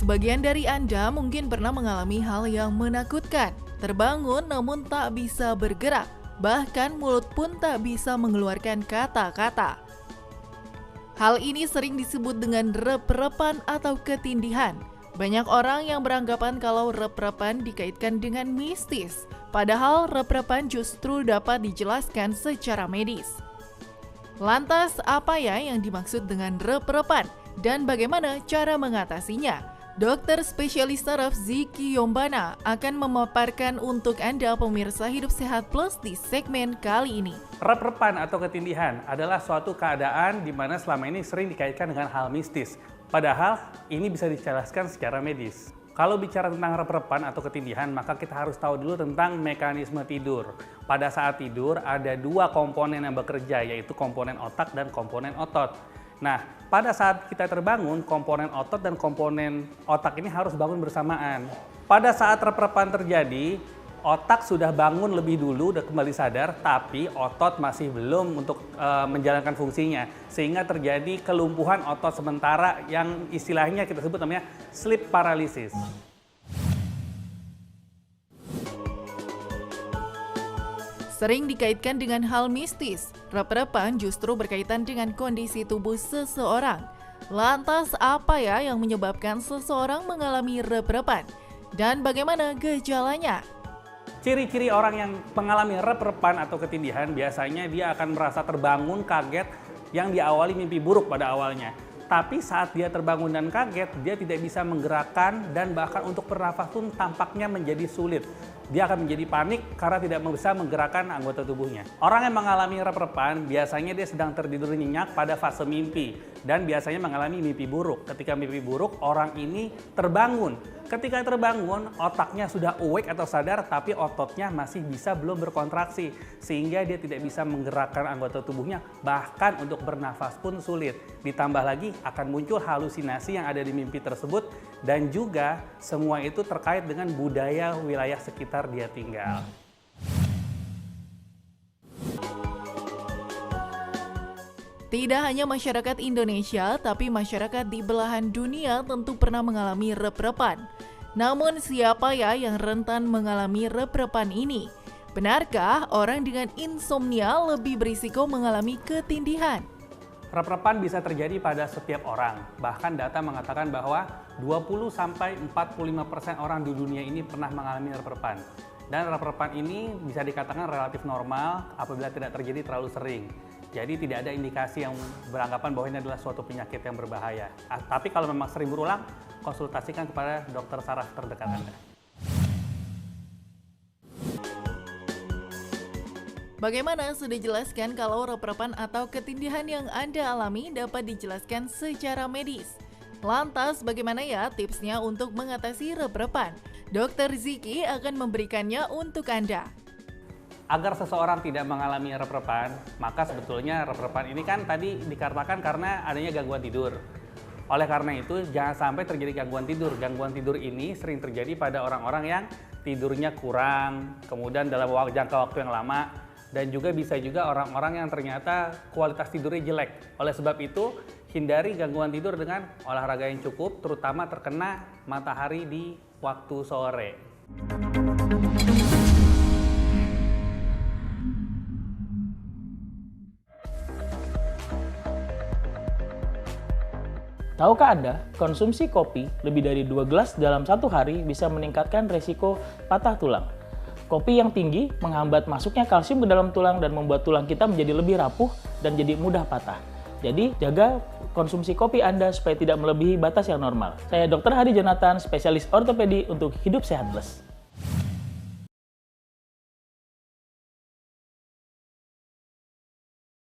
Sebagian dari Anda mungkin pernah mengalami hal yang menakutkan. Terbangun namun tak bisa bergerak, bahkan mulut pun tak bisa mengeluarkan kata-kata. Hal ini sering disebut dengan rep-repan atau ketindihan. Banyak orang yang beranggapan kalau rep-repan dikaitkan dengan mistis, padahal rep-repan justru dapat dijelaskan secara medis. Lantas, apa ya yang dimaksud dengan rep-repan dan bagaimana cara mengatasinya? Dokter spesialis saraf Ziki Yombana akan memaparkan untuk Anda pemirsa Hidup Sehat Plus di segmen kali ini. Rep-repan atau ketindihan adalah suatu keadaan di mana selama ini sering dikaitkan dengan hal mistis. Padahal ini bisa dijelaskan secara medis. Kalau bicara tentang rep-repan atau ketindihan, maka kita harus tahu dulu tentang mekanisme tidur. Pada saat tidur ada dua komponen yang bekerja, yaitu komponen otak dan komponen otot. Nah, pada saat kita terbangun, komponen otot dan komponen otak ini harus bangun bersamaan. Pada saat rep-repan terjadi, otak sudah bangun lebih dulu, udah kembali sadar, tapi otot masih belum untuk menjalankan fungsinya. Sehingga terjadi kelumpuhan otot sementara yang istilahnya kita sebut namanya sleep paralysis. Sering dikaitkan dengan hal mistis, rep-repan justru berkaitan dengan kondisi tubuh seseorang. Lantas apa ya yang menyebabkan seseorang mengalami rep-repan? Dan bagaimana gejalanya? Ciri-ciri orang yang mengalami rep-repan atau ketindihan biasanya dia akan merasa terbangun, kaget, yang diawali mimpi buruk pada awalnya. Tapi saat dia terbangun dan kaget, dia tidak bisa menggerakkan dan bahkan untuk bernafas pun tampaknya menjadi sulit. Dia akan menjadi panik karena tidak bisa menggerakkan anggota tubuhnya. Orang yang mengalami rep-repan biasanya dia sedang tertidur nyenyak pada fase mimpi dan biasanya mengalami mimpi buruk. Ketika mimpi buruk, orang ini terbangun. Ketika terbangun, otaknya sudah awake atau sadar, tapi ototnya masih bisa belum berkontraksi. Sehingga dia tidak bisa menggerakkan anggota tubuhnya, bahkan untuk bernafas pun sulit. Ditambah lagi akan muncul halusinasi yang ada di mimpi tersebut, dan juga semua itu terkait dengan budaya wilayah sekitar dia tinggal. Tidak hanya masyarakat Indonesia, tapi masyarakat di belahan dunia tentu pernah mengalami rep-repan. Namun siapa ya yang rentan mengalami rep-repan ini? Benarkah orang dengan insomnia lebih berisiko mengalami ketindihan? Rep-repan bisa terjadi pada setiap orang. Bahkan data mengatakan bahwa 20-45% orang di dunia ini pernah mengalami rep-repan. Dan rep-repan ini bisa dikatakan relatif normal apabila tidak terjadi terlalu sering. Jadi tidak ada indikasi yang beranggapan bahwa ini adalah suatu penyakit yang berbahaya. Tapi kalau memang sering berulang, konsultasikan kepada dokter saraf terdekat Anda. Bagaimana sudah jelaskan kalau rep-repan atau ketindihan yang Anda alami dapat dijelaskan secara medis. Lantas bagaimana ya tipsnya untuk mengatasi rep-repan? Dokter Ziki akan memberikannya untuk Anda. Agar seseorang tidak mengalami rep-repan, maka sebetulnya rep-repan ini kan tadi dikatakan karena adanya gangguan tidur. Oleh karena itu, jangan sampai terjadi gangguan tidur. Gangguan tidur ini sering terjadi pada orang-orang yang tidurnya kurang, kemudian dalam jangka waktu yang lama, dan juga bisa juga orang-orang yang ternyata kualitas tidurnya jelek. Oleh sebab itu, hindari gangguan tidur dengan olahraga yang cukup, terutama terkena matahari di waktu sore. Tahukah Anda, konsumsi kopi lebih dari 2 gelas dalam satu hari bisa meningkatkan resiko patah tulang. Kopi yang tinggi menghambat masuknya kalsium ke dalam tulang dan membuat tulang kita menjadi lebih rapuh dan jadi mudah patah. Jadi, jaga konsumsi kopi Anda supaya tidak melebihi batas yang normal. Saya Dr. Hadi Jonathan, spesialis ortopedi untuk Hidup Sehat Plus.